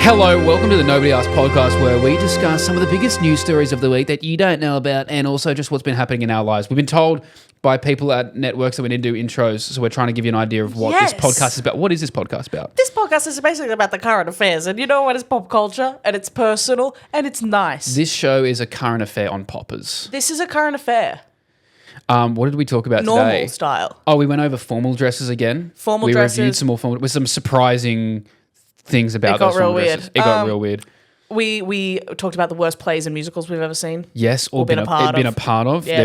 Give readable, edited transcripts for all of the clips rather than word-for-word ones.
Hello, welcome to the Nobody Asked podcast, where we discuss some of the biggest news stories of the week that you don't know about, and also just what's been happening in our lives. We've been told by people at networks that we need to do intros, so we're trying to give you an idea of what this podcast is about. What is this podcast about? This podcast is basically about the current affairs, and you know what? It's pop culture, and it's personal, and it's nice. This show is a current affair on poppers. This is a current affair. What did we talk about Normal today? style. Oh, we went over formal dresses again. Formal we dresses. We reviewed some more formal, with some surprising things about It got those formal real dresses. weird. It got real weird. We talked about the worst plays and musicals we've ever seen. Yes, or been a part of. Yes.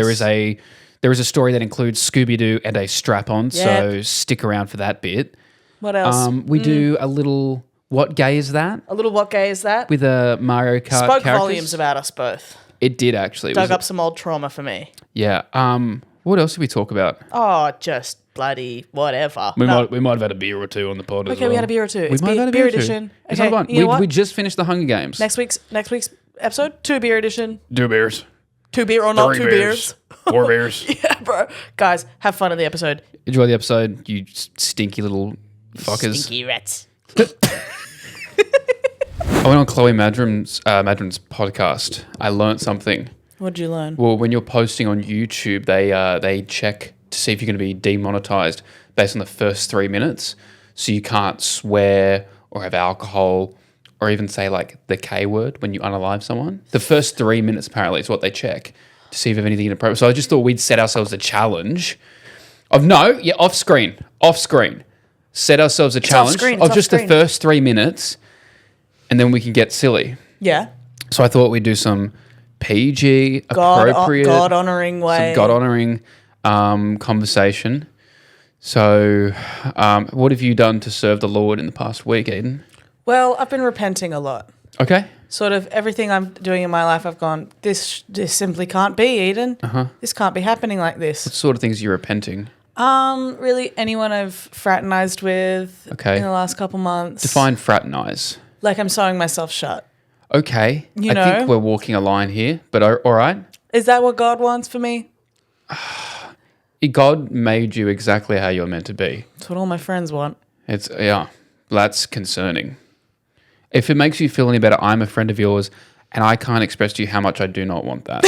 There is a story that includes Scooby-Doo and a strap-on, so stick around for that bit. What else? We do a little What Gay Is That? A little What Gay Is That? With a Mario Kart Spoke characters. volumes about us both. It did, actually. Dug up some old trauma for me. Yeah. What else did we talk about? Oh, just bloody whatever. We might have had a beer or two on the pod as well. Okay, we had a beer or two. We might have had a beer or two. edition. It's Okay, not fun. you know what? We just finished the Hunger Games. Next week's episode, 2 beer edition. 2 beers. 2 beer or not 2 beers. 4 beers. Yeah, bro. Guys, have fun in the episode. Enjoy the episode, you stinky little fuckers. Stinky rats. I went on Chloe Madron's podcast. I learned something. What'd you learn? Well, when you're posting on YouTube, they check to see if you're going to be demonetized based on the first 3 minutes. So you can't swear or have alcohol or even say like the K word when you unalive someone. The first 3 minutes apparently is what they check to see if you have anything inappropriate. So I just thought we'd set ourselves a challenge of off screen. Set ourselves a challenge of just the first 3 minutes, and then we can get silly. Yeah. So I thought we'd do some PG, appropriate, God-honoring way. some God-honoring conversation. So, what have you done to serve the Lord in the past week, Eden? Well, I've been repenting a lot. Okay. Sort of everything I'm doing in my life, I've gone, this simply can't be, Eden. This can't be happening like this. What sort of things are you repenting? Really anyone I've fraternized with in the last couple months. Define fraternize. Like I'm sewing myself shut. Okay. I think we're walking a line here, but all right. Is that what God wants for me? God made you exactly how you're meant to be. That's what all my friends want. That's concerning. If it makes you feel any better, I'm a friend of yours, and I can't express to you how much I do not want that.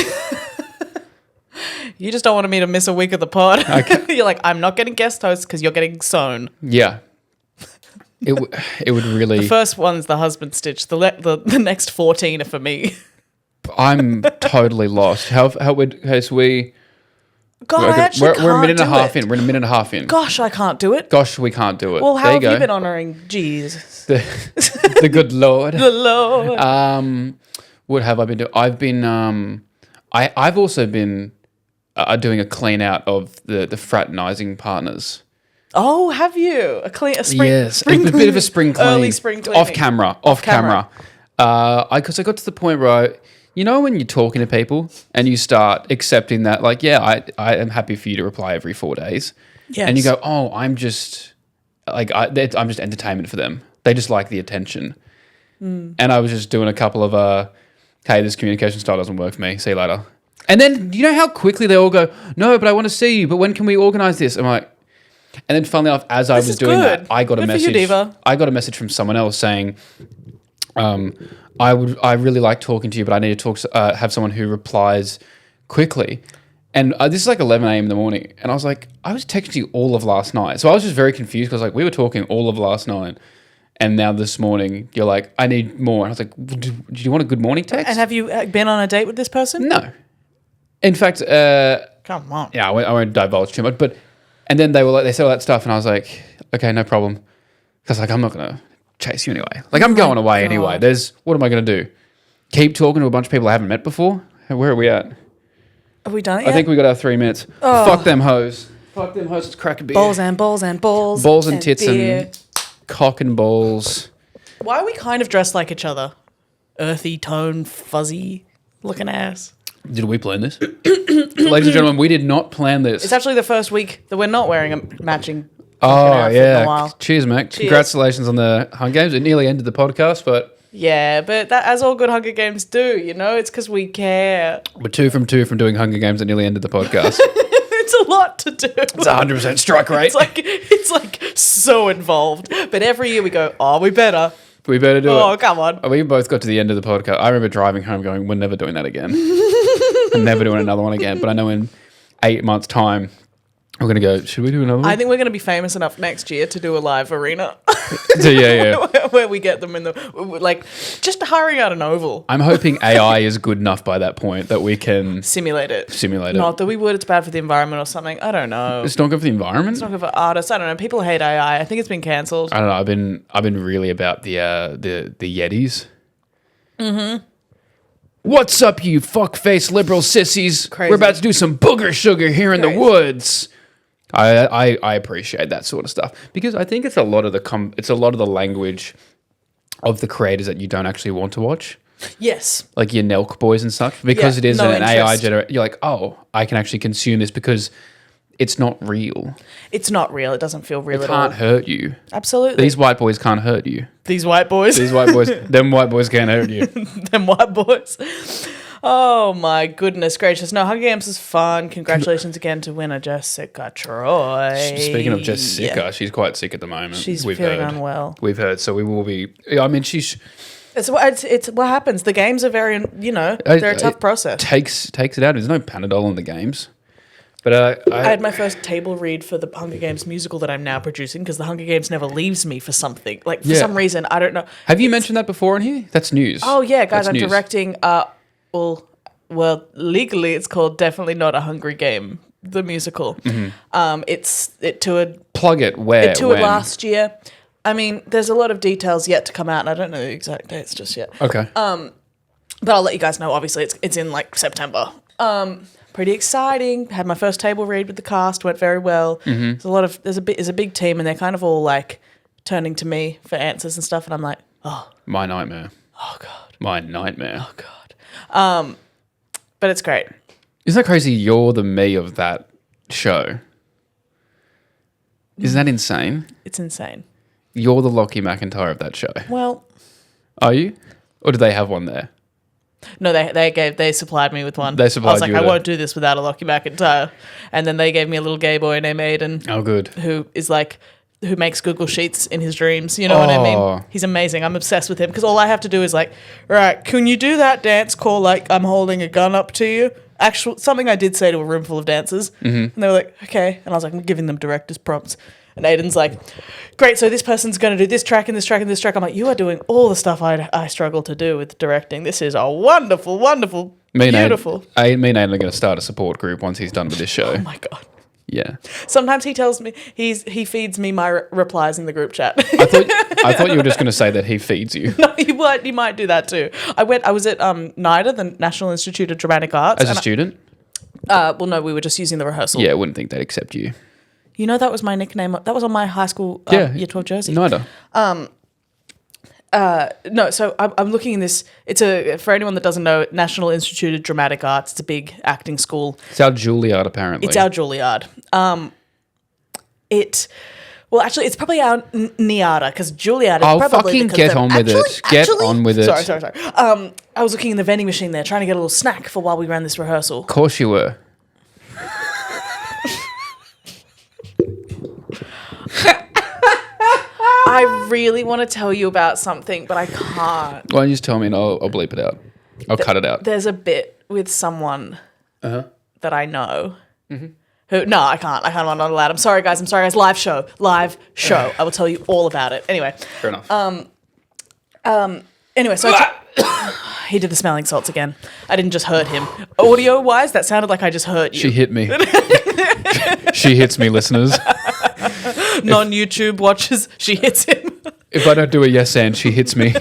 You just don't want me to miss a week of the pod. Okay. You're like, I'm not getting guest hosts because you're getting sewn. Yeah. It would really... The first one's the husband stitch. The next 14 are for me. I'm totally lost. So we... God, I actually can't do it. We're a minute and a half in. We're in a minute and a half in. Gosh, I can't do it. Gosh, we can't do it. Well, how there have you you been honouring Jesus? The good Lord. The Lord. What have I been doing? I've also been doing a clean out of the fraternizing partners. Oh, have you? A spring? Yes, a bit of a spring clean. Early spring cleaning. Off camera. Because I got to the point where when you're talking to people and you start accepting that, like, yeah, I am happy for you to reply every 4 days. Yes. And you go, oh, I'm just entertainment for them. They just like the attention. And I was just doing a couple of, hey, this communication style doesn't work for me. See you later. And then, you know how quickly they all go, no, but I want to see you. But when can we organize this? I'm like, and then funnily enough, as I was doing that, I got a message. For you, Diva. I got a message from someone else saying, I really like talking to you, but I need to have someone who replies quickly. And this is like 11 a.m. in the morning. And I was like, I was texting you all of last night. So I was just very confused because like we were talking all of last night. And now this morning, you're like, I need more. And I was like, do you want a good morning text? And have you been on a date with this person? No. In fact, come on. Yeah, I won't divulge too much. And then they said all that stuff. And I was like, okay, no problem. Because like, I'm not going to chase you anyway. Like I'm going away anyway. What am I going to do? Keep talking to a bunch of people I haven't met before? Where are we at? Have we done it yet? I think we got our 3 minutes. Oh. Fuck them hoes. Fuck them hoes. Let's crack a beer. Balls and balls and balls. Balls and tits beer. and cock and balls. Why are we kind of dressed like each other? Earthy tone, fuzzy looking ass. Did we plan this? Ladies and gentlemen, we did not plan this. It's actually the first week that we're not wearing a matching outfit in a while. Cheers, mate. Cheers. Congratulations on the Hunger Games. It nearly ended the podcast, but... Yeah, but that, as all good Hunger Games do, it's because we care. We're 2 from 2 from doing Hunger Games that nearly ended the podcast. It's a lot to do. It's 100% strike rate. It's like so involved. But every year we go, oh, we better. We better do it. Oh, come on. We both got to the end of the podcast. I remember driving home going, we're never doing that again. I'm never doing another one again. But I know in 8 months' time, we're going to go, should we do another one? I think we're going to be famous enough next year to do a live arena. So, yeah. Where we get them in the, like, just hiring out an oval. I'm hoping AI is good enough by that point that we can Simulate it. Not that we would. It's bad for the environment or something. I don't know. It's not good for the environment? It's not good for artists. I don't know. People hate AI. I think it's been cancelled. I don't know. I've been really about the Yetis. Mm-hmm. What's up, you fuckface liberal sissies? Crazy. We're about to do some booger sugar here in the woods. I appreciate that sort of stuff because I think it's a lot of the language of the creators that you don't actually want to watch. Yes. Like your Nelk boys and stuff. Because it is no an AI interest. generated. You're like, oh, I can actually consume this because it's not real. It's not real. It doesn't feel real It at all. can't hurt you. Absolutely. These white boys can't hurt you. These white boys. These white boys, them white boys can't hurt you. Them white boys. Oh my goodness gracious. No, Hunger Games is fun. Congratulations again to winner Jessica Troy. Speaking of Jessica, she's quite sick at the moment. She's feeling unwell. We've heard, so we will be. I mean, she's It's what happens. The games are very, they're a tough process. takes it out. There's no Panadol in the games. But I had my first table read for the Hunger Games musical that I'm now producing because the Hunger Games never leaves me for something. Like, for some reason, I don't know. Have you mentioned that before in here? That's news. Oh, yeah, guys, That's I'm news. directing, well, legally it's called Definitely Not a Hungry Game, the musical. Mm-hmm. It toured Plug it where? It toured when? last year. I mean, there's a lot of details yet to come out, and I don't know the exact dates just yet. Okay. But I'll let you guys know. Obviously, it's in like September. Pretty exciting. Had my first table read with the cast. Went very well. Mm-hmm. There's a big team, and they're kind of all like turning to me for answers and stuff. And I'm like, oh, My nightmare. oh god, My nightmare. oh god. But it's great. Isn't that crazy? You're the me of that show. Isn't that insane? It's insane. You're the Lockie McIntyre of that show. Well, Are you? Or do they have one there? no, they supplied me with one. They supplied I was like, you I with won't do this without a Lockie McIntyre. And then they gave me a little gay boy named Edan, Oh, good. who makes Google Sheets in his dreams. You know what I Oh. mean? He's amazing. I'm obsessed with him because all I have to do is like, right, can you do that dance call like I'm holding a gun up to you? Something I did say to a room full of dancers. Mm-hmm. And they were like, okay. And I was like, I'm giving them director's prompts. And Aiden's like, great, so this person's going to do this track and this track and this track. I'm like, you are doing all the stuff I struggle to do with directing. This is a wonderful, wonderful, beautiful. Me and Aiden are going to start a support group once he's done with this show. Oh my God. Yeah. Sometimes he tells me, he feeds me my replies in the group chat. I thought you were just going to say that he feeds you. No, he might do that too. I was at NIDA, the National Institute of Dramatic Arts. As a student? Well, no, we were just using the rehearsal. Yeah, I wouldn't think they'd accept you. You know, that was my nickname. That was on my high school year 12 jersey. Neither. No, so I'm looking in this. For anyone that doesn't know, National Institute of Dramatic Arts. It's a big acting school. It's our Juilliard, apparently. It's our Juilliard. Actually, it's probably our Niada because Juilliard is probably fucking get on with it. Get on with it. Sorry. I was looking in the vending machine there, trying to get a little snack for while we ran this rehearsal. Of course you were. I really want to tell you about something, but I can't. Why don't you just tell me and I'll bleep it out. I'll cut it out. There's a bit with someone that I know. Mm-hmm. Who? No, I can't. I'm not allowed. I'm sorry, guys. Live show. I will tell you all about it. Anyway. Fair enough. Anyway, so he did the smelling salts again. I didn't just hurt him. Audio-wise, that sounded like I just hurt you. She hit me. She hits me, listeners. Non-YouTube watchers, she hits him. If I don't do a yes and, she hits me.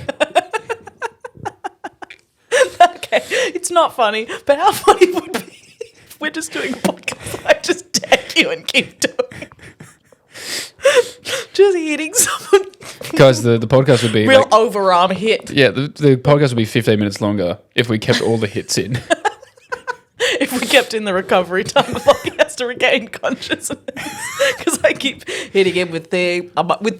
Okay, it's not funny, but how funny would it be if we're just doing a podcast? I just tag you and keep doing. Just hitting someone. Guys, the podcast would be Real overarm hit. Yeah, the podcast would be 15 minutes longer if we kept all the hits in. If we kept in the recovery time the podcast to regain consciousness because I keep hitting him with the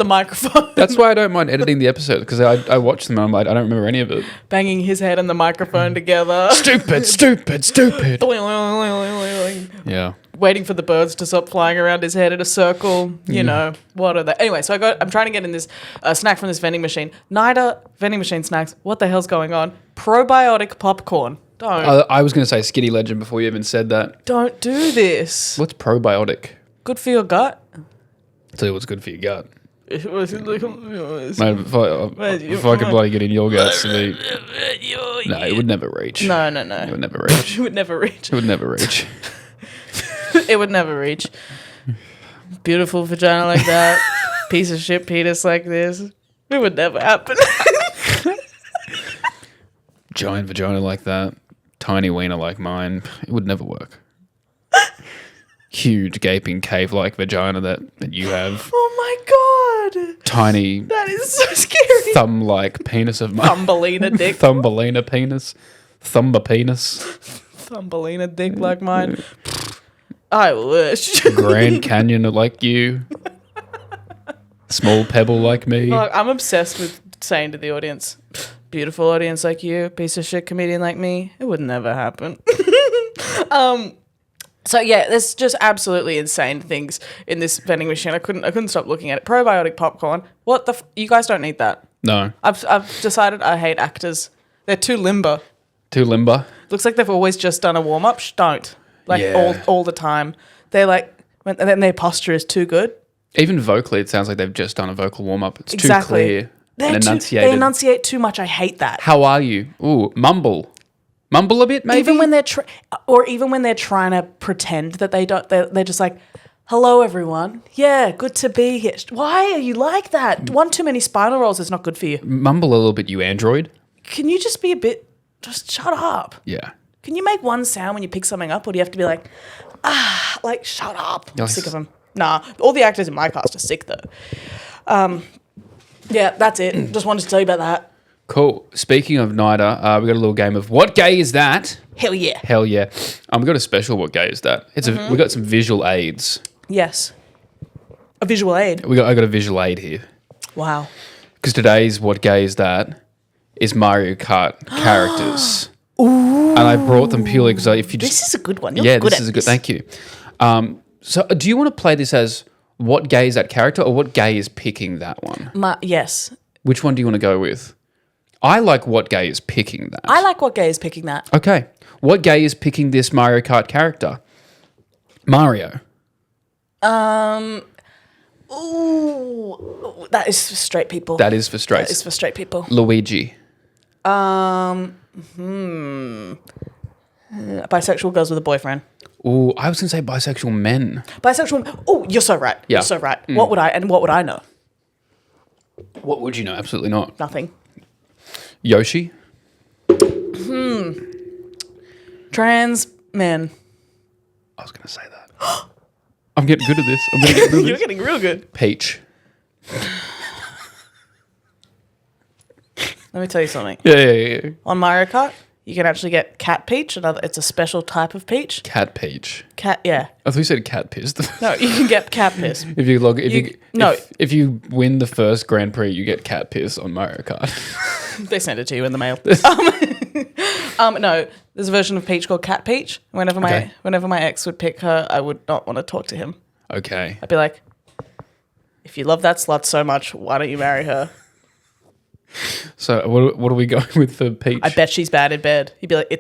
microphone. That's why I don't mind editing the episode, because I watch them and I'm like, I don't remember any of it. Banging his head and the microphone together. Stupid. Yeah. Waiting for the birds to stop flying around his head in a circle. You know, what are they? Anyway, so I'm trying to get in this snack from this vending machine. NIDA vending machine snacks. What the hell's going on? Probiotic popcorn. Don't. I was going to say Skitty Legend before you even said that. Don't do this. What's probiotic? Good for your gut. I'll tell you what's good for your gut. It was like, Mate, if I could bloody get in your guts, no, it would never reach. No. It would never reach. It would never reach. It would never reach. It would never reach. Beautiful vagina like that. Piece of shit penis like this. It would never happen. Giant vagina like that. Tiny wiener like mine. It would never work. Huge gaping cave-like vagina that you have. Oh my god. Tiny. That is so scary. Thumb-like penis of mine. Thumbelina dick. Thumbelina penis. Thumba penis. Thumbelina dick like mine. I wish. Grand Canyon like you. Small pebble like me. Look, I'm obsessed with saying to the audience, beautiful audience like you, piece of shit comedian like me, it would never happen. So yeah, there's just absolutely insane things in this vending machine. I couldn't stop looking at it. Probiotic popcorn. What the? You guys don't need that. No. I've decided I hate actors. They're too limber. Too limber. Looks like they've always just done a warm up. Don't all the time. They're like, and then their posture is too good. Even vocally, it sounds like they've just done a vocal warm up. It's too clear and enunciated. They enunciate too much. I hate that. How are you? Ooh, mumble a bit, maybe. Even when they're trying to pretend that they don't, they're just like, "Hello, everyone. Yeah, good to be here." Why are you like that? One too many spinal rolls is not good for you. Mumble a little bit, you android. Can you just be a bit? Just shut up. Yeah. Can you make one sound when you pick something up, or do you have to be like, like shut up? I'm sick of them. Nah, all the actors in my cast are sick though. Yeah, that's it. Just wanted to tell you about that. Cool. Speaking of NIDA, we got a little game of What Gay Is That? Hell yeah. Hell yeah. We got a special What Gay Is That? We got some visual aids. Yes. A visual aid. I got a visual aid here. Wow. Because today's What Gay Is That is Mario Kart characters. Ooh. And I brought them purely because if you just... This is a good one. You're good this is a good... Thank you. So do you want to play this as What Gay Is That character, or What Gay is picking that one? Yes. Which one do you want to go with? I like What Gay is picking that. I like What Gay is picking that. Okay. What Gay is picking this Mario Kart character? Mario. Ooh. That is for straight people. That is for straight. That is for straight people. Luigi. Bisexual girls with a boyfriend. Ooh, I was going to say bisexual men. Bisexual. Oh, you're so right. Yeah. You're so right. What would I know? What would you know? Absolutely not. Nothing. Yoshi. Trans men. I was going to say that. I'm getting good at this. I'm going to get good at You're this. getting real good. Peach. Let me tell you something. Yeah. On Mario Kart, you can actually get cat peach. It's a special type of peach. Cat peach. Yeah. I thought you said cat piss. No, you can get cat piss. If you win the first Grand Prix, you get cat piss on Mario Kart. They send it to you in the mail. No, there's a version of Peach called Cat Peach. Whenever my ex would pick her, I would not want to talk to him. Okay. I'd be like, if you love that slut so much, why don't you marry her? So what are we going with for Peach? I bet she's bad in bed. He'd be like,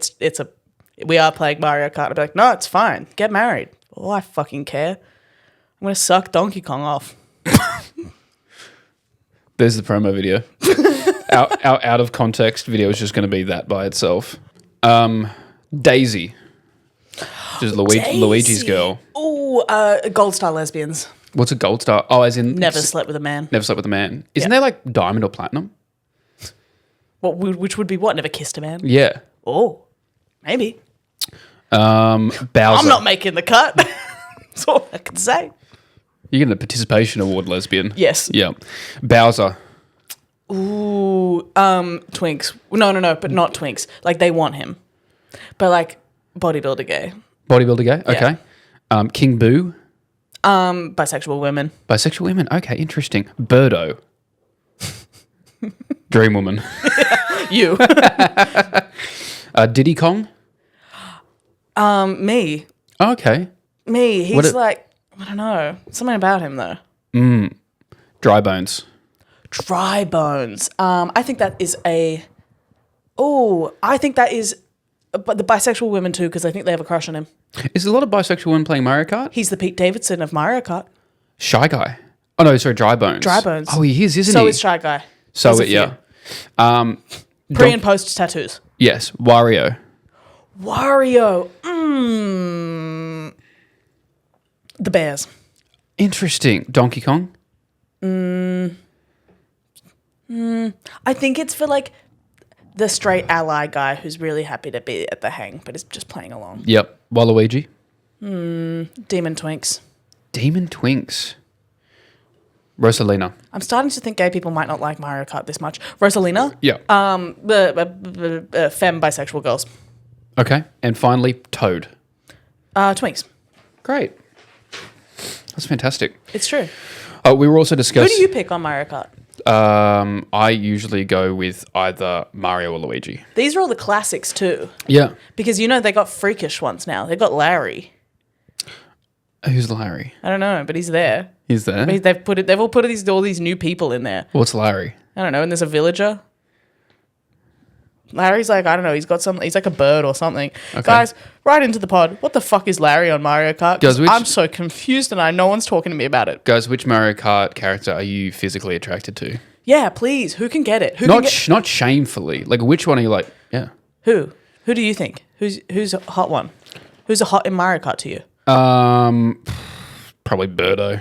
we are playing Mario Kart. I'd be like, no, it's fine. Get married. Oh, I fucking care. I'm going to suck Donkey Kong off. There's the promo video. Our out of context video is just going to be that by itself. Daisy. Just Luigi's girl. Ooh, Gold Star lesbians. What's a gold star? Oh, as in... Never slept with a man. Never slept with a man. Isn't there like diamond or platinum? Which would be what? Never kissed a man? Yeah. Oh, maybe. Bowser. I'm not making the cut. That's all I can say. You're getting a participation award, lesbian. Yes. Yeah. Bowser. Ooh, twinks. No, but not twinks. Like, they want him. But, like, bodybuilder gay. Bodybuilder gay? Okay. King Boo. Bisexual women. Bisexual women. Okay, interesting. Birdo. Dream Woman. You. Diddy Kong. Me. Oh, okay. Me. He's like, I don't know. Something about him though. Dry Bones. Dry Bones. I think that is but the bisexual women too, because I think they have a crush on him. Is there a lot of bisexual women playing Mario Kart? He's the Pete Davidson of Mario Kart. Shy Guy. Oh no, sorry, Dry Bones. Dry Bones. Oh, he is, isn't he? So is Shy Guy. So There's a yeah. Pre and post tattoos. Yes, Wario. Wario. The Bears. Interesting. Donkey Kong. I think it's for like the straight ally guy who's really happy to be at the hang, but is just playing along. Yep. Waluigi. Demon Twinks. Demon Twinks. Rosalina. I'm starting to think gay people might not like Mario Kart this much. Rosalina. Yeah. The femme bisexual girls. Okay. And finally, Toad. Twinks. Great. That's fantastic. It's true. We were also Who discussing. do you pick on Mario Kart? I usually go with either Mario or Luigi. These are all the classics too. Yeah. Because they got freakish ones now. They got Larry. Who's Larry? I don't know, but he's there. He's there. They've all put all these new people in there. What's Larry? I don't know. And there's a villager. Larry's like, I don't know. He's like a bird or something. Okay. Guys, right into the pod. What the fuck is Larry on Mario Kart? 'Cause Guys, I'm so confused and no one's talking to me about it. Guys, which Mario Kart character are you physically attracted to? Yeah, please. Who can get it? Not shamefully. Like, which one are you like? Yeah. Who? Who do you think? Who's a hot one? Who's a hot in Mario Kart to you? Probably Birdo.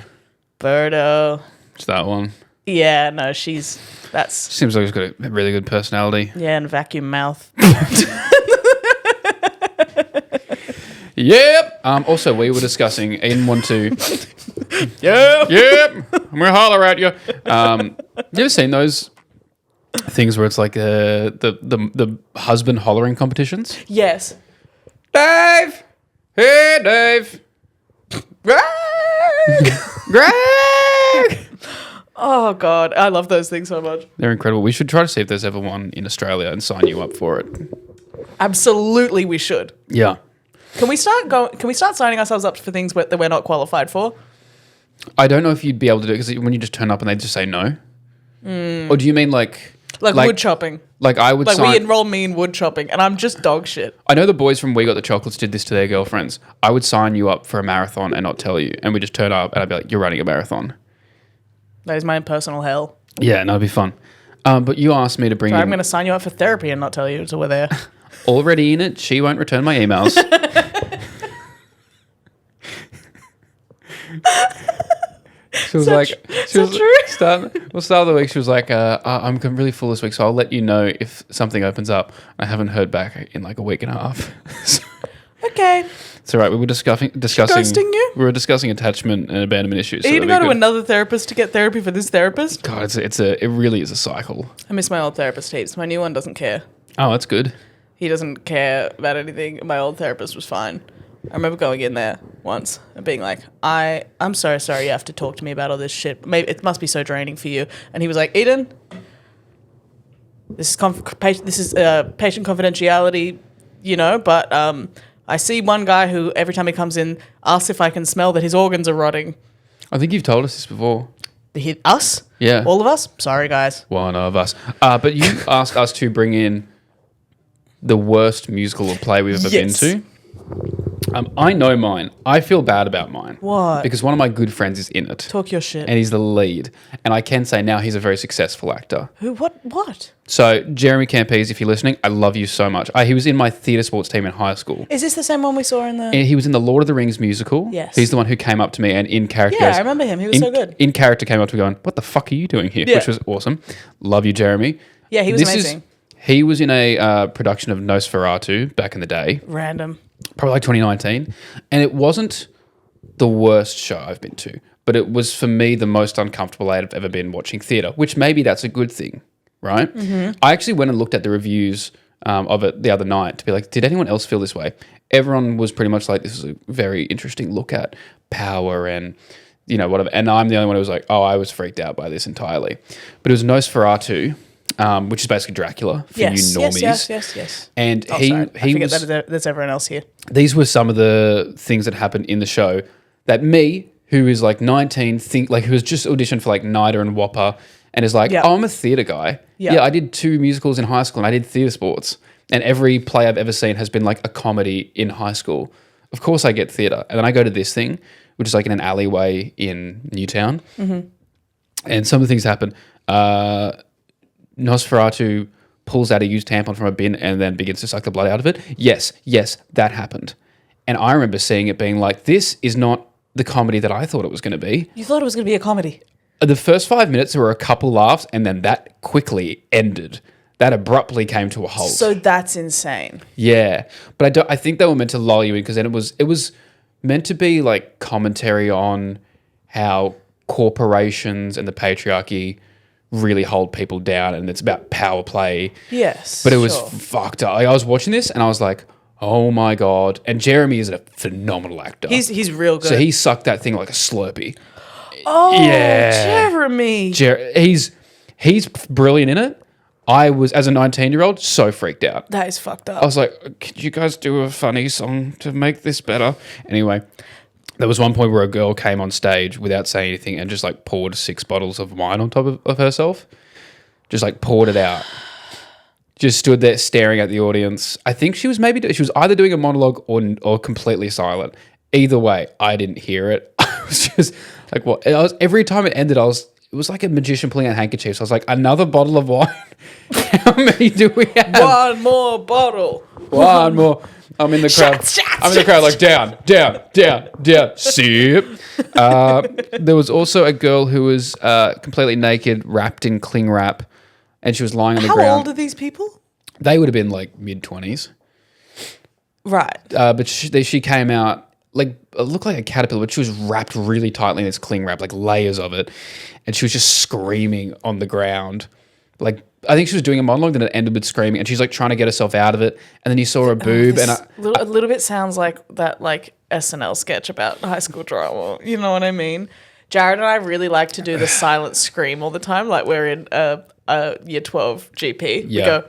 Birdo. It's that one. Yeah, no, that's Seems like he's got a really good personality. yeah, and vacuum mouth. Yep. Also, we were discussing Edan want to. Yeah. I'm gonna holler at you. You ever seen those things where it's like the husband hollering competitions? Yes. Dave. Hey, Dave. Greg. Greg. Oh god, I love those things so much. They're incredible. We should try to see if there's ever one in Australia and sign you up for it. Absolutely, we should. Yeah. Can we start signing ourselves up for things that we're not qualified for? I don't know if you'd be able to do it because when you just turn up and they just say no. Or do you mean like wood chopping? Like I would we enroll me in wood chopping, and I'm just dog shit. I know the boys from We Got the Chocolates did this to their girlfriends. I would sign you up for a marathon and not tell you, and we just turn up and I'd be like, "You're running a marathon." That is my personal hell. Yeah, no, it'd be fun. But you asked me to bring. So I'm going to sign you up for therapy and not tell you until we're there. Already in it. She won't return my emails. She was like, true? Start of the week. She was like, I'm really full this week, so I'll let you know if something opens up. I haven't heard back in like a week and a half. Okay. It's all right. We were discussing. Ghosting you? We were discussing attachment and abandonment issues. Are you going to go to another therapist to get therapy for this therapist? God, it really is a cycle. I miss my old therapist heaps. My new one doesn't care. Oh, that's good. He doesn't care about anything. My old therapist was fine. I remember going in there once and being like, I'm so sorry you have to talk to me about all this shit. Maybe it must be so draining for you. And he was like, Edan, this is patient confidentiality, but I see one guy who every time he comes in asks if I can smell that his organs are rotting. I think you've told us this before. Us? Yeah. All of us? Sorry, guys. One of us. But you asked us to bring in the worst musical or play we've ever been to. I know mine. I feel bad about mine. What? Because one of my good friends is in it. Talk your shit. And he's the lead. And I can say now he's a very successful actor. Who? What? So, Jeremy Campese, if you're listening, I love you so much. He was in my theatre sports team in high school. Is this the same one we saw in the... And he was in the Lord of the Rings musical. Yes. He's the one who came up to me and in character... Yeah, I remember him. He was so good. In character came up to me going, what the fuck are you doing here? Yeah. Which was awesome. Love you, Jeremy. Yeah, he was amazing. He was in a production of Nosferatu back in the day. Random. Probably like 2019. And it wasn't the worst show I've been to, but it was for me the most uncomfortable I've ever been watching theatre, which maybe that's a good thing, right? Mm-hmm. I actually went and looked at the reviews of it the other night to be like, did anyone else feel this way? Everyone was pretty much like, this is a very interesting look at power and, whatever. And I'm the only one who was like, oh, I was freaked out by this entirely. But it was Nosferatu, which is basically Dracula for you normies. Yes. And I forget that there's everyone else here. These were some of the things that happened in the show that me, who is like 19, who has just auditioned for like NIDA and Whopper and is like, oh, I'm a theatre guy. Yeah, I did 2 musicals in high school and I did theatre sports. And every play I've ever seen has been like a comedy in high school. Of course I get theatre. And then I go to this thing, which is like in an alleyway in Newtown. Mm-hmm. And some of the things happen. Nosferatu pulls out a used tampon from a bin and then begins to suck the blood out of it. Yes, that happened. And I remember seeing it being like, this is not the comedy that I thought it was going to be. You thought it was going to be a comedy? The first 5 minutes, there were a couple laughs, and then that quickly ended. That abruptly came to a halt. So that's insane. Yeah, but I think they were meant to lull you in because then it was meant to be like commentary on how corporations and the patriarchy really hold people down, and it's about power play. Yes, but it was fucked up. I was watching this and I was like, oh my God. And Jeremy is a phenomenal actor. He's real good. So he sucked that thing like a Slurpee. Oh, yeah. Jeremy. He's brilliant in it. I was, as a 19-year-old, so freaked out. That is fucked up. I was like, could you guys do a funny song to make this better? Anyway, there was one point where a girl came on stage without saying anything and just like poured 6 bottles of wine on top of herself. Just like poured it out. Just stood there staring at the audience. I think she was either doing a monologue or completely silent. Either way, I didn't hear it. I was just like, what? Every time it ended, it was like a magician pulling out handkerchiefs. I was like, another bottle of wine? How many do we have? One more bottle. One more. I'm in the crowd. I'm in the crowd like, down. Sip. There was also a girl who was completely naked, wrapped in cling wrap. And she was lying on the ground. How old are these people? They would have been like mid-20s. Right. But she came out, like, it looked like a caterpillar, but she was wrapped really tightly in this cling wrap, like layers of it. And she was just screaming on the ground. Like, I think she was doing a monologue, then it ended with screaming. And she's like trying to get herself out of it. And then you saw her boob. A little bit sounds like that like SNL sketch about high school drama. You know what I mean? Jared and I really like to do the silent scream all the time. Like we're in a year 12 GP. Yeah. We go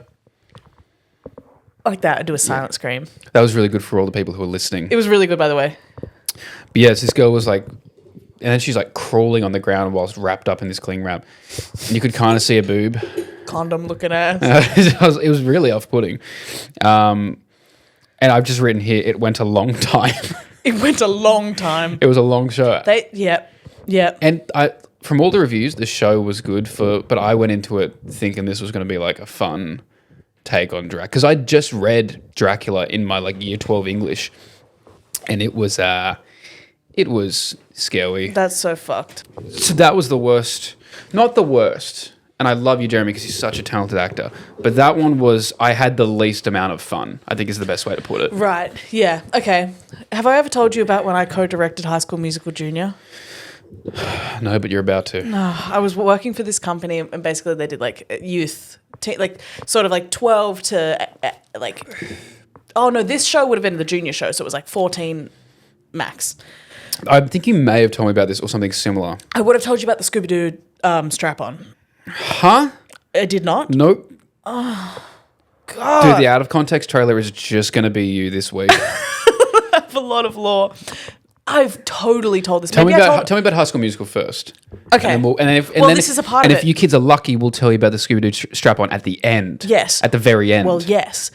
like that and do a silent scream. That was really good for all the people who were listening. It was really good, by the way. But yes, this girl was like, and then she's like crawling on the ground whilst wrapped up in this cling wrap. And you could kind of see a boob. Condom looking ass. It was really off-putting. And I've just written here, it went a long time. It went a long time. It was a long show. Yeah. And from all the reviews, the show was good but I went into it thinking this was going to be like a fun take on Dracula. Because I just read Dracula in my like year 12 English, and it was scary. That's so fucked. So that was the worst. Not the worst. And I love you, Jeremy, because he's such a talented actor. But that one I had the least amount of fun, I think is the best way to put it. Right. Yeah. Okay. Have I ever told you about when I co-directed High School Musical Junior? No, but you're about to. No, I was working for this company, and basically they did like youth, like sort of like 12 to like. Oh no, this show would have been the junior show, so it was like 14 max. I think you may have told me about this or something similar. I would have told you about the Scooby-Doo strap-on. Huh? I did not? Nope. Oh, God. Dude, the out of context trailer is just going to be you this week. I have a lot of lore. I've totally told this. Tell me about High School Musical first. Okay. And then this is a part of it. And if you kids are lucky, we'll tell you about the Scooby-Doo strap-on at the end. Yes. At the very end. Well, yes.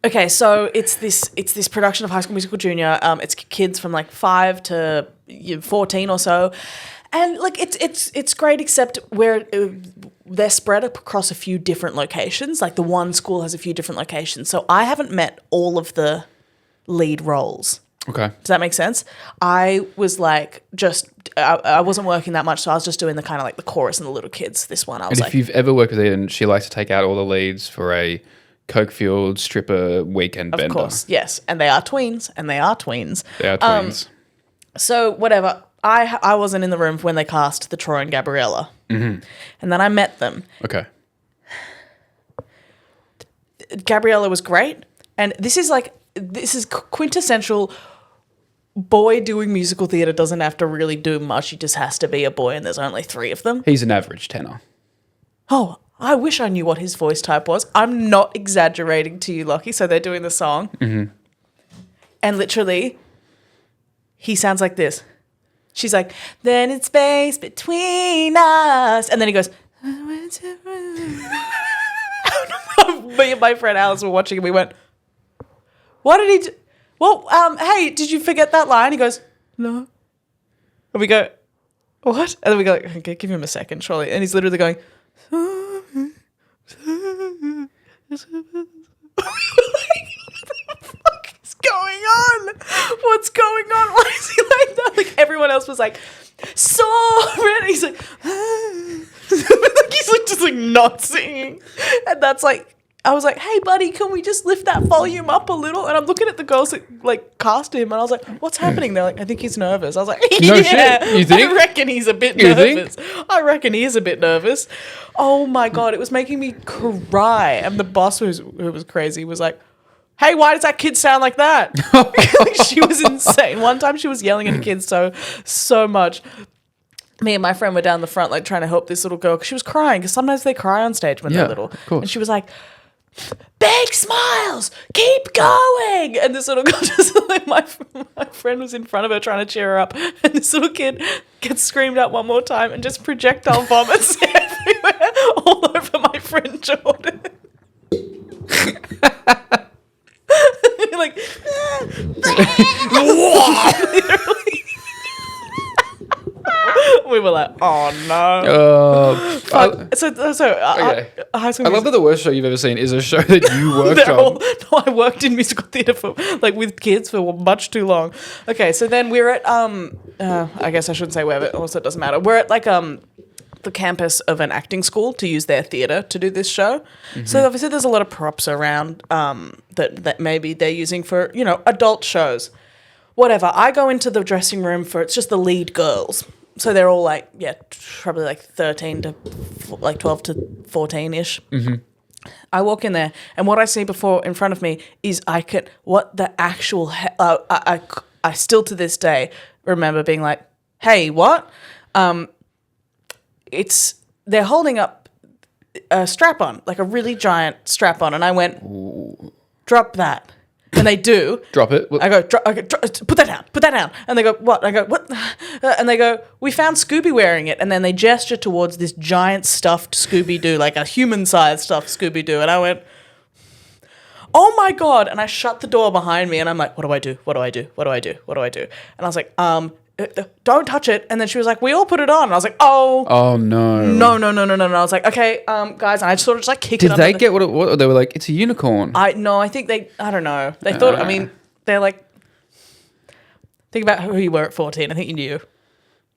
Okay, so it's this production of High School Musical Junior. It's kids from like 5 to 14 or so, and like it's great, except where they're spread across a few different locations. Like the one school has a few different locations, so I haven't met all of the lead roles. Okay. Does that make sense? I was like I wasn't working that much, so I was just doing the kind of like the chorus and the little kids. This one, if you've ever worked with Edan, she likes to take out all the leads for a coke-fueled stripper weekend bender. Of course, yes. And they are tweens. They are twins. So whatever. I wasn't in the room when they cast the Troy and Gabriella. Mm-hmm. And then I met them. Okay. The Gabriella was great. And this is quintessential boy doing musical theatre doesn't have to really do much. He just has to be a boy, and there's only 3 of them. He's an average tenor. Oh, I wish I knew what his voice type was. I'm not exaggerating to you, Lockie. So they're doing the song. Mm-hmm. And literally, he sounds like this. She's like, then it's space between us. And then he goes, me and my friend Alice were watching and we went, what did he do? Well, hey, did you forget that line? He goes, no. And we go, what? And then we go, okay, give him a second, surely. And he's literally going, what the fuck is going on? What's going on? Why is he like that? Like everyone else was like, soaring. He's like, he's like just like not singing. And that's like, I was like, hey, buddy, can we just lift that volume up a little? And I'm looking at the girls that, like, cast him, and I was like, what's happening? They're like, I think he's nervous. I was like, yeah, no shit. You think? I reckon he's a bit nervous. I reckon he is a bit nervous. Oh, my God, it was making me cry. And the boss, who was crazy, was like, hey, why does that kid sound like that? She was insane. One time she was yelling at the kids so much. Me and my friend were down the front, like, trying to help this little girl, because she was crying, because sometimes they cry on stage when they're little. Of course. And she was like, big smiles, keep going. And this little girl just like my friend was in front of her trying to cheer her up, and this little kid gets screamed out one more time and just projectile vomits everywhere all over my friend Jordan. Like literally. We were like, oh no. Okay. I love that the worst show you've ever seen is a show that you worked on. No, I worked in musical theatre for like with kids for much too long. Okay, so then we're at I guess I shouldn't say where, but also it doesn't matter. We're at like the campus of an acting school to use their theatre to do this show. Mm-hmm. So obviously there's a lot of props around that maybe they're using for, you know, adult shows. Whatever. I go into the dressing room for, it's just the lead girls. So they're all like, yeah, probably like 13 to like 12 to 14-ish. Mm-hmm. I walk in there, and what I see before in front of me is I still to this day remember being like, hey, what? They're holding up a strap-on, like a really giant strap-on, and I went, drop that. And they do. Drop it. I go, put that down. And they go, what? I go, what? And they go, we found Scooby wearing it. And then they gesture towards this giant stuffed Scooby-Doo, like a human-sized stuffed Scooby-Doo. And I went, oh my God. And I shut the door behind me, and I'm like, what do I do? And I was like, don't touch it. And then she was like, we all put it on. And I was like, oh no. No. And I was like, okay, guys. And I sort of just like kicked it up. Did they get what they were like, it's a unicorn? I think I don't know. They thought, I mean, they're like, think about who you were at 14. I think you knew.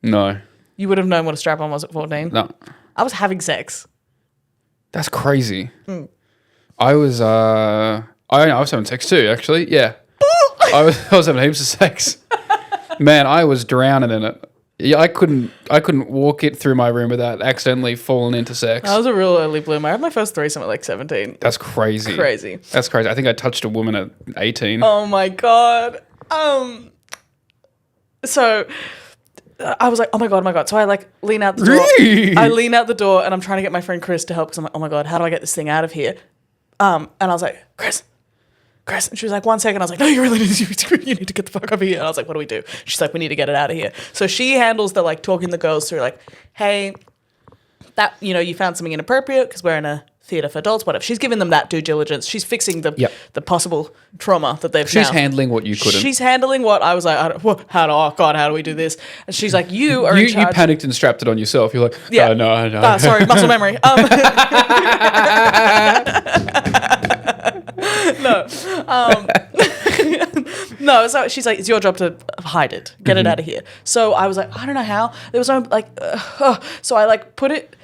No. You would have known what a strap-on was at 14. No. I was having sex. That's crazy. I was having sex too, actually. Yeah. I was having heaps of sex. Man, I was drowning in it. Yeah, I couldn't walk it through my room without accidentally falling into sex. I was a real early bloomer. I had my first threesome at like 17. That's crazy. That's crazy. I think I touched a woman at 18. Oh my God. So I was like, oh my God. So I like lean out the door. I lean out the door, and I'm trying to get my friend Chris to help, because I'm like, oh my God, how do I get this thing out of here? And I was like, Chris. And she was like, 1 second. I was like, no, you really need to get the fuck over here. And I was like, what do we do? She's like, we need to get it out of here. So she handles the like talking the girls through, like, hey, that, you know, you found something inappropriate because we're in a theatre for adults, whatever. She's giving them that due diligence. She's fixing the possible trauma that they've She's found. handling what you couldn't. She's handling what I was like, how do we do this? And she's like, you are in charge. You panicked and strapped it on yourself. You're like, no. Sorry, muscle memory. No, so she's like, it's your job to hide it, get it out of here. So I was like, I don't know how. There was no like, so I like put it.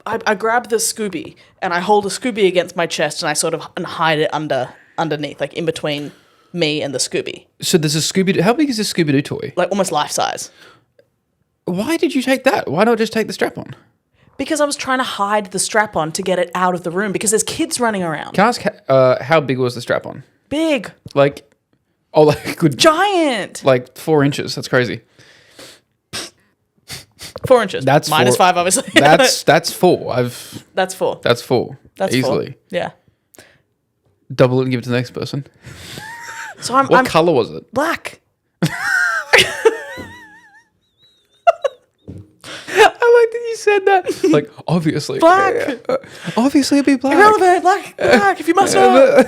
I grab the Scooby and I hold the Scooby against my chest, and I sort of hide it underneath, like in between me and the Scooby. So there's a Scooby-Doo. How big is this Scooby-Doo toy? Like almost life size. Why did you take that? Why not just take the strap on? Because I was trying to hide the strap on to get it out of the room because there's kids running around. Can I ask how big was the strap on? Big. Like good. Giant. Like 4 inches. That's crazy. 4 inches. That's minus 4. 5, obviously. That's 4. That's 4. That's 4. That's easily. 4. Yeah. Double it and give it to the next person. So I'm What color was it? black. I like that you said that. Like, obviously. Black. Obviously, it'd be black. Irrelevant. Black. If you must know.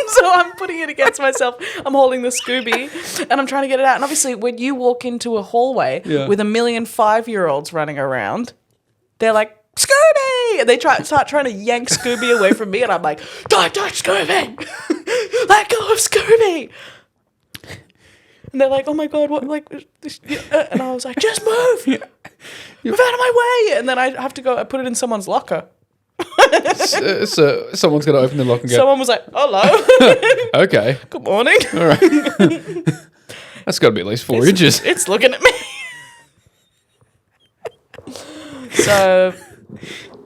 So I'm putting it against myself. I'm holding the Scooby and I'm trying to get it out. And obviously, when you walk into a hallway with 1,000,000 5-year-olds running around, they're like, Scooby! And they start trying to yank Scooby away from me. And I'm like, don't touch Scooby! Let go of Scooby! And they're like, oh my God, what? Like, and I was like, just move! Move out of my way! And then I have to go, I put it in someone's locker. So someone's got to open the lock and go. Someone was like, hello. Okay. Good morning. All right. That's got to be at least 4 inches. It's looking at me. So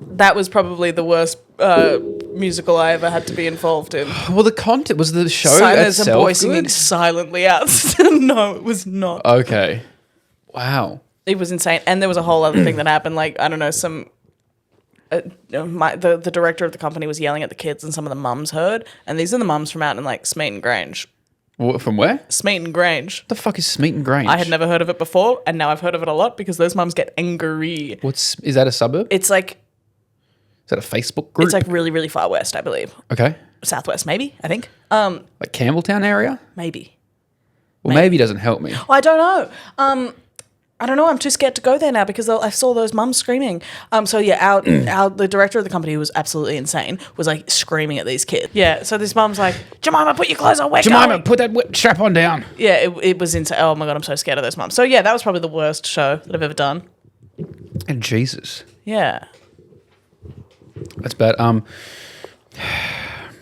that was probably the worst musical I ever had to be involved in. Well, the content was the show There's itself a boy singing good? silently out. No, it was not. Okay. Wow. It was insane. And there was a whole other thing that happened. Like, I don't know, the director of the company was yelling at the kids and some of the mums heard. And these are the mums from out in like Smeaton Grange. From where? Smeaton Grange. The fuck is Smeaton Grange? I had never heard of it before, and now I've heard of it a lot because those mums get angry. Is that a suburb? It's like... Is that a Facebook group? It's like really, really far west, I believe. Okay. Southwest, maybe, I think. Like Campbelltown area? Maybe. Well, maybe doesn't help me. I don't know. I don't know. I'm too scared to go there now because I saw those mums screaming. So yeah, the director of the company, who was absolutely insane, was like screaming at these kids. Yeah. So this mum's like, Jemima, put your clothes on. We're Jemima, going. put that strap on down. Yeah, it was insane. Oh my God, I'm so scared of those mums. So yeah, that was probably the worst show that I've ever done. And Jesus. Yeah. That's bad.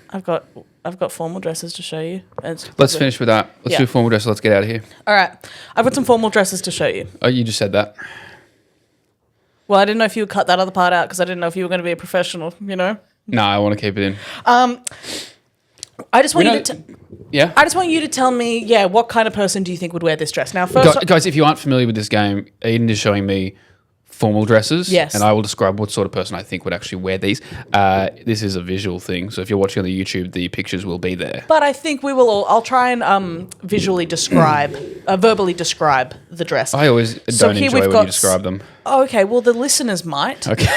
I've got formal dresses to show you. Let's finish with that. Let's do formal dresses. Let's get out of here. All right. I've got some formal dresses to show you. Oh, you just said that. Well, I didn't know if you would cut that other part out because I didn't know if you were going to be a professional, you know? No, I want to keep it in. I just want you to... Yeah? I just want you to tell me, what kind of person do you think would wear this dress? Now, first... Guys, if you aren't familiar with this game, Eden is showing me formal dresses. Yes. And I will describe what sort of person I think would actually wear these. This is a visual thing, so if you're watching on the YouTube, the pictures will be there. But I think we will all... I'll try and verbally describe the dress. I always don't enjoy when you describe them. Oh, okay, well, the listeners might. Okay.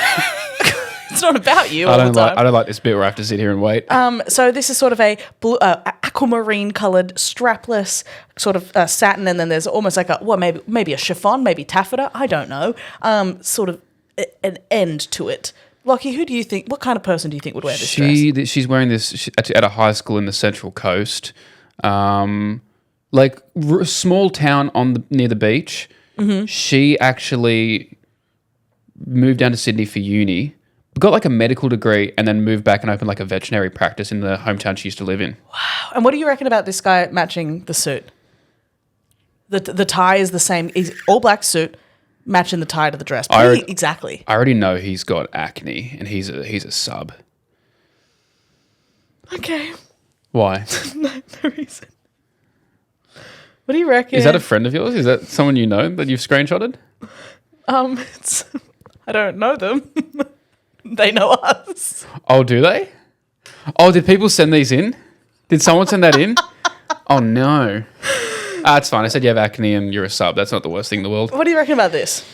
It's not about you I all the time. don't like this bit where I have to sit here and wait. So this is sort of a blue, aquamarine coloured strapless sort of satin, and then there's almost like maybe a chiffon, maybe taffeta, I don't know, sort of an end to it. Lockie, who do you think? What kind of person do you think would wear this dress? She's wearing this at a high school in the Central Coast, like small town near the beach. Mm-hmm. She actually moved down to Sydney for uni. Got like a medical degree and then moved back and opened like a veterinary practice in the hometown she used to live in. Wow. And what do you reckon about this guy matching the suit? The tie is the same. He's all black suit, matching the tie to the dress. Exactly. I already know he's got acne and he's a sub. Okay. Why? No reason. What do you reckon? Is that a friend of yours? Is that someone you know that you've screenshotted? I don't know them. They know us. Oh, do they? Oh, did people send these in? Did someone send that in? Oh, no. It's fine. I said you have acne and you're a sub. That's not the worst thing in the world. What do you reckon about this?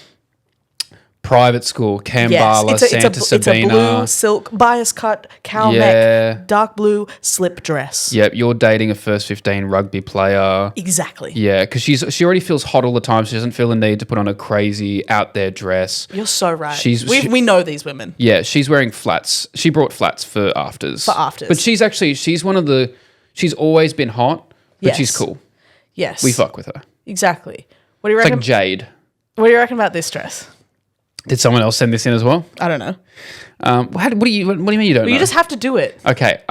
Private school, Kambala, Santa Sabina. It's a blue silk, bias cut, cow neck, dark blue slip dress. Yep, you're dating a first 15 rugby player. Exactly. Yeah, because she already feels hot all the time. She doesn't feel the need to put on a crazy out there dress. You're so right. We know these women. Yeah, she's wearing flats. She brought flats for afters. But she's one of the... She's always been hot, but she's cool. Yes. We fuck with her. Exactly. What do you reckon? It's like Jade. What do you reckon about this dress? Did someone else send this in as well? I don't know. What do you mean you don't know? You just have to do it. Okay.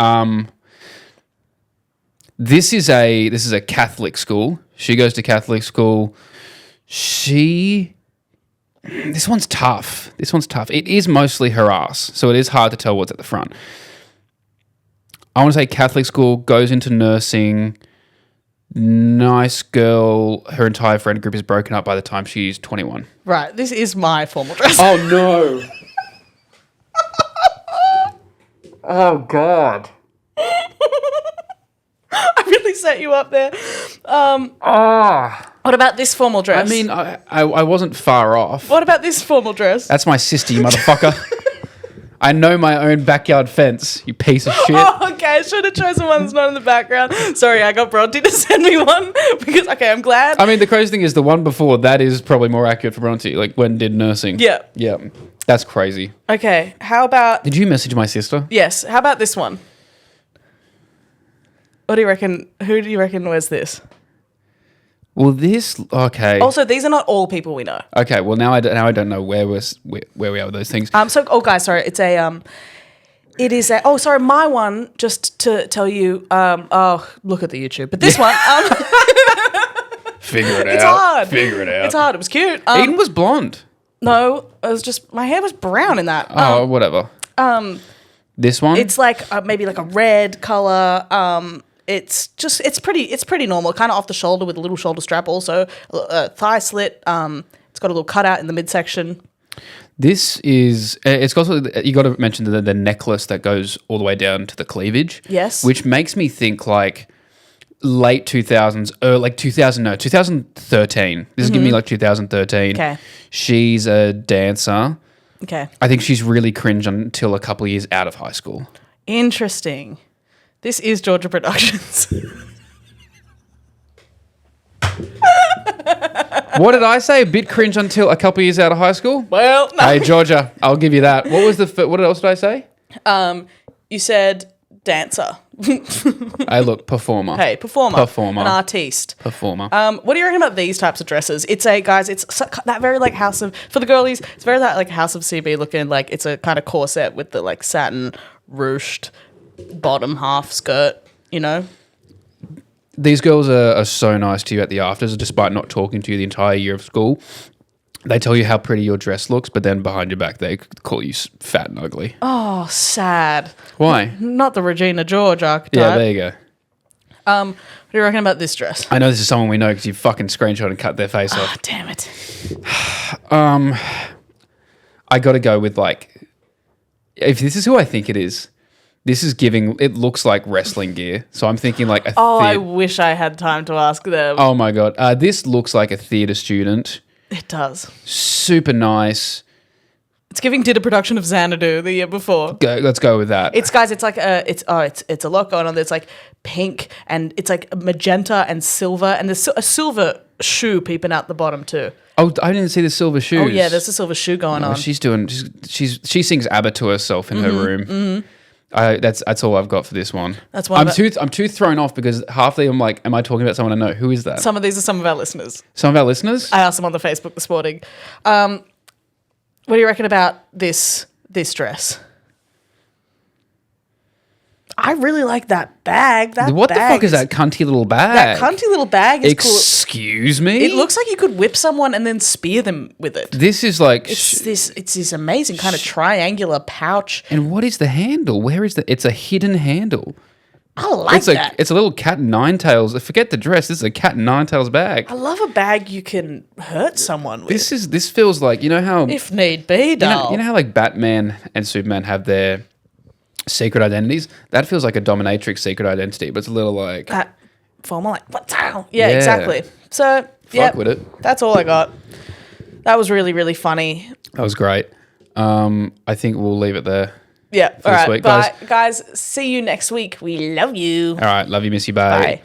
This is a Catholic school. She goes to Catholic school. She This one's tough. It is mostly her ass, so it is hard to tell what's at the front. I want to say Catholic school, goes into nursing. Nice girl. Her entire friend group is broken up by the time she's 21. Right. This is my formal dress. Oh, no. Oh, God. I really set you up there. What about this formal dress? I mean, I wasn't far off. What about this formal dress? That's my sister, you motherfucker. I know my own backyard fence, you piece of shit. Oh, okay. I should have chosen one that's not in the background. Sorry, I got Bronte to send me one because, okay, I'm glad. I mean, the crazy thing is the one before, that is probably more accurate for Bronte, like when did nursing. Yeah. Yeah. That's crazy. Okay, how about... Did you message my sister? Yes, how about this one? What do you reckon? Who do you reckon wears this? Well, this... Okay. Also, these are not all people we know. Okay, well, now I don't know where we are with those things. Guys, sorry, it's a... It is a... Oh, sorry, my one, just to tell you... look at the YouTube. But this one... Figure it out. It's hard. Figure it out. It's hard. It was cute. Eden was blonde. No, it was just... My hair was brown in that. Whatever. This one? It's like maybe like a red color. It's pretty normal, kind of off the shoulder with a little shoulder strap. Also, thigh slit. It's got a little cutout in the midsection. This is. It's also, you got to mention the necklace that goes all the way down to the cleavage. Yes. Which makes me think like late 2000s, like 2013. This is giving me like 2013. Okay. She's a dancer. Okay. I think she's really cringe until a couple of years out of high school. Interesting. This is Georgia Productions. What did I say? A bit cringe until a couple of years out of high school? Well, no. Hey, Georgia, I'll give you that. What else did I say? You said dancer. Hey, look, performer. Hey, performer. Performer. An artiste. Performer. What do you reckon about these types of dresses? It's that very like House of, for the girlies, it's very that like House of CB looking, like it's a kind of corset with the like satin ruched bottom half skirt, you know? These girls are so nice to you at the afters, despite not talking to you the entire year of school. They tell you how pretty your dress looks, but then behind your back, they call you fat and ugly. Oh, sad. Why? Not the Regina George archetype. Yeah, there you go. What do you reckon about this dress? I know this is someone we know because you fucking screenshot and cut their face Ah, off. damn it. I got to go with like, if this is who I think it is, this is giving, it looks like wrestling gear. So I'm thinking like a I wish I had time to ask them. Oh my God. This looks like a theatre student. It does. Super nice. It's giving did a production of Xanadu the year before. Let's go with that. It's like it's a lot going on. There's like pink and it's like magenta and silver and there's a silver shoe peeping out the bottom too. Oh, I didn't see the silver shoes. Oh yeah, there's a silver shoe going on. She sings ABBA to herself in her room. Mm-hmm. That's all I've got for this one. That's one. I'm too thrown off because half of them I'm like, am I talking about someone I know? Who is that? Some of these are some of our listeners. Some of our listeners? I asked them on the Facebook this morning. What do you reckon about this dress? I really like that bag. What the fuck is that cunty little bag? That cunty little bag is cool. Excuse me? It looks like you could whip someone and then spear them with it. This is like... It's this amazing kind of triangular pouch. And what is the handle? Where is the... It's a hidden handle. I like that. It's a little cat and nine tails. Forget the dress. This is a cat and nine tails bag. I love a bag you can hurt someone with. This feels like, you know how... If need be, doll. You know how like Batman and Superman have their secret identities? That feels like a dominatrix secret identity, but it's a little like... That formal, like, what's out? Yeah, exactly. So, Fuck with it. That's all I got. That was really, really funny. That was great. I think we'll leave it there. Yeah. For All this right. week, Bye. Guys, see you next week. We love you. All right. Love you, miss you. Bye. Bye.